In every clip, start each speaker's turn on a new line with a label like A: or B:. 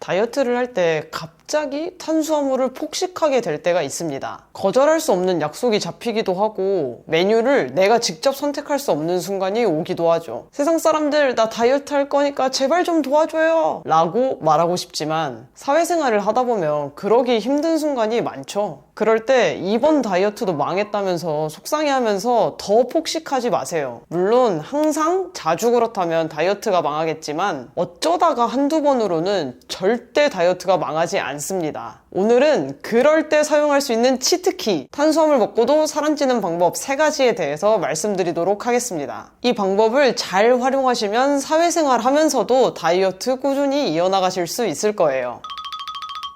A: 다이어트를 할 때 갑자기 탄수화물을 폭식하게 될 때가 있습니다. 거절할 수 없는 약속이 잡히기도 하고 메뉴를 내가 직접 선택할 수 없는 순간이 오기도 하죠. 세상 사람들 나 다이어트 할 거니까 제발 좀 도와줘요 라고 말하고 싶지만 사회생활을 하다 보면 그러기 힘든 순간이 많죠. 그럴 때 이번 다이어트도 망했다면서 속상해하면서 더 폭식하지 마세요. 물론 항상 자주 그렇다면 다이어트가 망하겠지만 어쩌다가 한두 번으로는 절대 다이어트가 망하지 않습니다. 오늘은 그럴 때 사용할 수 있는 치트키, 탄수화물 먹고도 살 안 찌는 방법 3가지에 대해서 말씀드리도록 하겠습니다. 이 방법을 잘 활용하시면 사회생활 하면서도 다이어트 꾸준히 이어나가실 수 있을 거예요.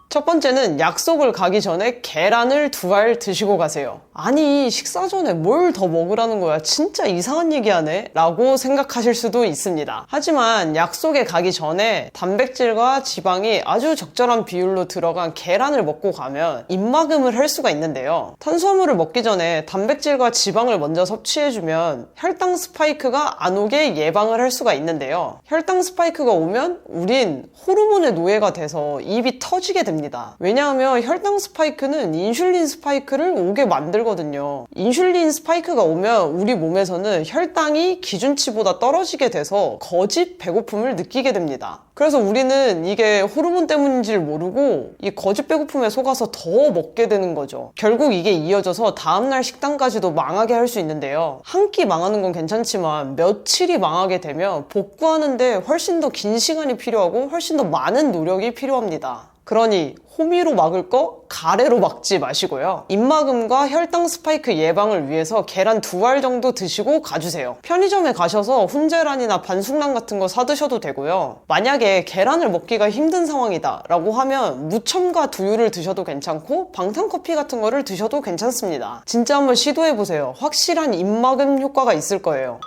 A: 첫 번째는 약속을 가기 전에 계란을 2알 드시고 가세요. 아니 식사 전에 뭘 더 먹으라는 거야, 진짜 이상한 얘기하네 라고 생각하실 수도 있습니다. 하지만 약속에 가기 전에 단백질과 지방이 아주 적절한 비율로 들어간 계란을 먹고 가면 입막음을 할 수가 있는데요, 탄수화물을 먹기 전에 단백질과 지방을 먼저 섭취해주면 혈당 스파이크가 안 오게 예방을 할 수가 있는데요, 혈당 스파이크가 오면 우린 호르몬의 노예가 돼서 입이 터지게 됩니다. 왜냐하면 혈당 스파이크는 인슐린 스파이크를 오게 만들거든요. 인슐린 스파이크가 오면 우리 몸에서는 혈당이 기준치보다 떨어지게 돼서 거짓 배고픔을 느끼게 됩니다. 그래서 우리는 이게 호르몬 때문인지를 모르고 이 거짓 배고픔에 속아서 더 먹게 되는 거죠. 결국 이게 이어져서 다음날 식단까지도 망하게 할 수 있는데요, 한 끼 망하는 건 괜찮지만 며칠이 망하게 되면 복구하는데 훨씬 더 긴 시간이 필요하고 훨씬 더 많은 노력이 필요합니다. 그러니 호미로 막을 거 가래로 막지 마시고요, 입막음과 혈당 스파이크 예방을 위해서 계란 2알 정도 드시고 가주세요. 편의점에 가셔서 훈제란이나 반숙란 같은 거 사드셔도 되고요, 만약에 계란을 먹기가 힘든 상황이다 라고 하면 무첨가 두유를 드셔도 괜찮고 방탄커피 같은 거를 드셔도 괜찮습니다. 진짜 한번 시도해보세요. 확실한 입막음 효과가 있을 거예요.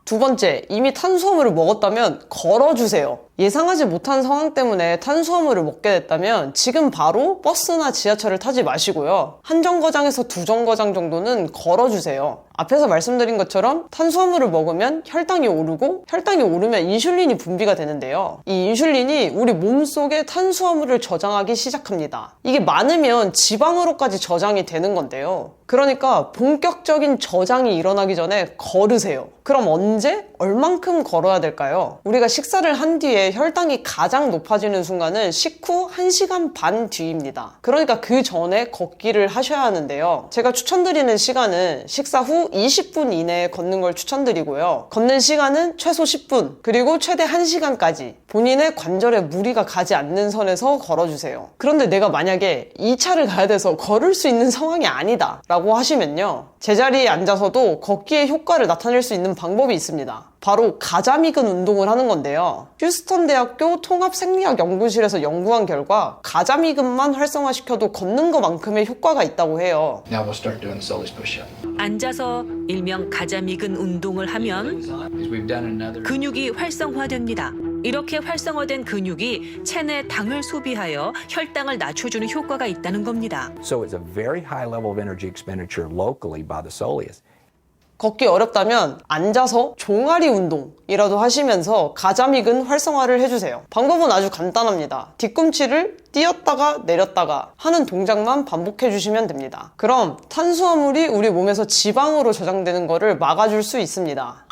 A: 두 번째, 이미 탄수화물을 먹었다면 걸어주세요. 예상하지 못한 상황 때문에 탄수화물을 먹게 됐다면 지금 바로 버스나 지하철을 타지 마시고요, 한 정거장에서 2정거장 정도는 걸어주세요. 앞에서 말씀드린 것처럼 탄수화물을 먹으면 혈당이 오르고 혈당이 오르면 인슐린이 분비가 되는데요, 이 인슐린이 우리 몸속에 탄수화물을 저장하기 시작합니다. 이게 많으면 지방으로까지 저장이 되는 건데요, 그러니까 본격적인 저장이 일어나기 전에 걸으세요. 그럼 언제? 얼만큼 걸어야 될까요? 우리가 식사를 한 뒤에 혈당이 가장 높아지는 순간은 식후 1시간 반 뒤입니다. 그러니까 그 전에 걷기를 하셔야 하는데요, 제가 추천드리는 시간은 식사 후 20분 이내에 걷는 걸 추천드리고요, 걷는 시간은 최소 10분 그리고 최대 1시간까지 본인의 관절에 무리가 가지 않는 선에서 걸어주세요. 그런데 내가 만약에 2차를 가야 돼서 걸을 수 있는 상황이 아니다 라고 하시면요, 제자리에 앉아서도 걷기에 효과를 나타낼 수 있는 방법이 있습니다. 바로 가자미근 운동을 하는 건데요, 휴스턴 대학교 통합생리학연구실에서 연구한 결과 가자미근만 활성화시켜도 걷는 것만큼의 효과가 있다고 해요.
B: Now we'll start doing the shoulders push-up.
C: 앉아서 일명 가자미근 운동을 하면
B: As we've done another.
C: 근육이 활성화됩니다. 이렇게 활성화된 근육이 체내 당을 소비하여 혈당을 낮춰주는 효과가 있다는 겁니다.
D: So it's a very high level of energy expenditure locally by the soleus.
A: 걷기 어렵다면 앉아서 종아리 운동이라도 하시면서 가자미근 활성화를 해주세요. 방법은 아주 간단합니다. 뒤꿈치를 띄었다가 내렸다가 하는 동작만 반복해 주시면 됩니다. 그럼 탄수화물이 우리 몸에서 지방으로 저장되는 것을 막아줄 수 있습니다.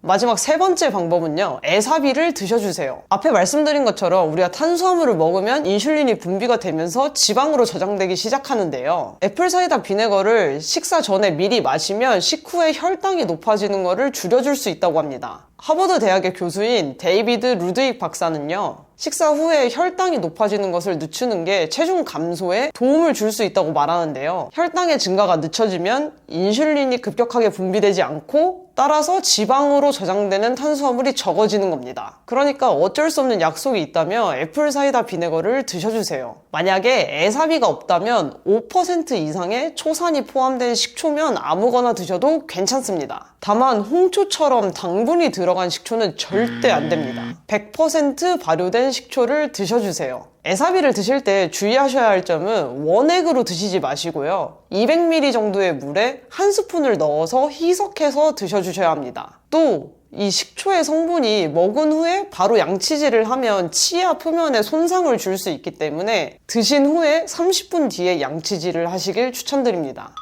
A: 마지막 3번째 방법은요, 에사비를 드셔주세요. 앞에 말씀드린 것처럼 우리가 탄수화물을 먹으면 인슐린이 분비가 되면서 지방으로 저장되기 시작하는데요, 애플사이다 비네거를 식사 전에 미리 마시면 식후에 혈당이 높아지는 것을 줄여줄 수 있다고 합니다. 하버드 대학의 교수인 데이비드 루드윅 박사는요, 식사 후에 혈당이 높아지는 것을 늦추는 게 체중 감소에 도움을 줄 수 있다고 말하는데요, 혈당의 증가가 늦춰지면 인슐린이 급격하게 분비되지 않고 따라서 지방으로 저장되는 탄수화물이 적어지는 겁니다. 그러니까 어쩔 수 없는 약속이 있다면 애플사이다 비네거를 드셔주세요. 만약에 에사비가 없다면 5% 이상의 초산이 포함된 식초면 아무거나 드셔도 괜찮습니다. 다만 홍초처럼 당분이 들어간 식초는 절대 안 됩니다. 100% 발효된 식초를 드셔주세요. 에사비를 드실 때 주의하셔야 할 점은 원액으로 드시지 마시고요, 200ml 정도의 물에 한 스푼을 넣어서 희석해서 드셔주셔야 합니다. 또 이 식초의 성분이 먹은 후에 바로 양치질을 하면 치아 표면에 손상을 줄 수 있기 때문에 드신 후에 30분 뒤에 양치질을 하시길 추천드립니다.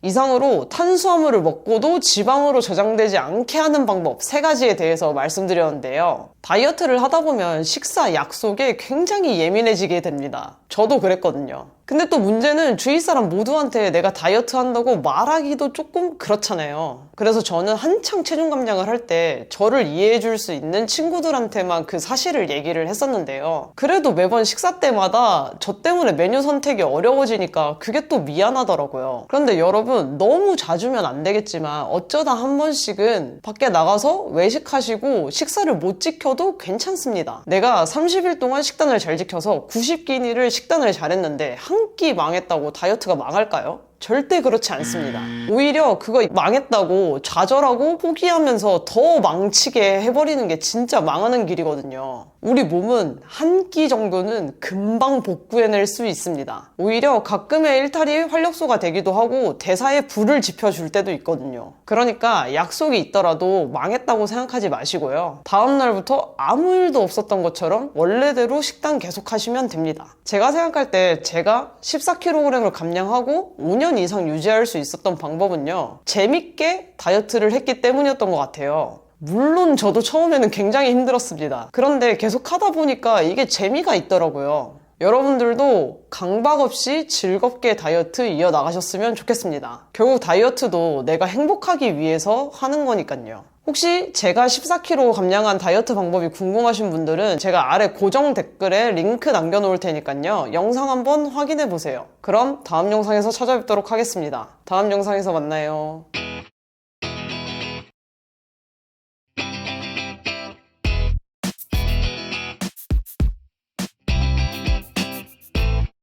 A: 이상으로 탄수화물을 먹고도 지방으로 저장되지 않게 하는 방법 3가지에 대해서 말씀드렸는데요. 다이어트를 하다 보면 식사 약속에 굉장히 예민해지게 됩니다. 저도 그랬거든요. 근데 또 문제는 주위 사람 모두한테 내가 다이어트 한다고 말하기도 조금 그렇잖아요. 그래서 저는 한창 체중 감량을 할 때 저를 이해해 줄 수 있는 친구들한테만 그 사실을 얘기를 했었는데요. 그래도 매번 식사 때마다 저 때문에 메뉴 선택이 어려워지니까 그게 또 미안하더라고요. 그런데 여러분, 너무 자주면 안 되겠지만 어쩌다 한 번씩은 밖에 나가서 외식하시고 식사를 못 지켜도 괜찮습니다. 내가 30일 동안 식단을 잘 지켜서 90끼니를 식단을 잘했는데 한 끼 망했다고 다이어트가 망할까요? 절대 그렇지 않습니다. 오히려 그거 망했다고 좌절하고 포기하면서 더 망치게 해버리는 게 진짜 망하는 길이거든요. 우리 몸은 한 끼 정도는 금방 복구해낼 수 있습니다. 오히려 가끔의 일탈이 활력소가 되기도 하고 대사에 불을 지펴줄 때도 있거든요. 그러니까 약속이 있더라도 망했다고 생각하지 마시고요. 다음날부터 아무 일도 없었던 것처럼 원래대로 식단 계속하시면 됩니다. 제가 생각할 때 제가 14kg을 감량하고 5년 이상 유지할 수 있었던 방법은요, 재밌게 다이어트를 했기 때문이었던 것 같아요. 물론 저도 처음에는 굉장히 힘들었습니다. 그런데 계속 하다 보니까 이게 재미가 있더라고요. 여러분들도 강박 없이 즐겁게 다이어트 이어나가셨으면 좋겠습니다. 결국 다이어트도 내가 행복하기 위해서 하는 거니까요. 혹시 제가 14kg 감량한 다이어트 방법이 궁금하신 분들은 제가 아래 고정 댓글에 링크 남겨놓을 테니까요. 영상 한번 확인해 보세요. 그럼 다음 영상에서 찾아뵙도록 하겠습니다. 다음 영상에서 만나요.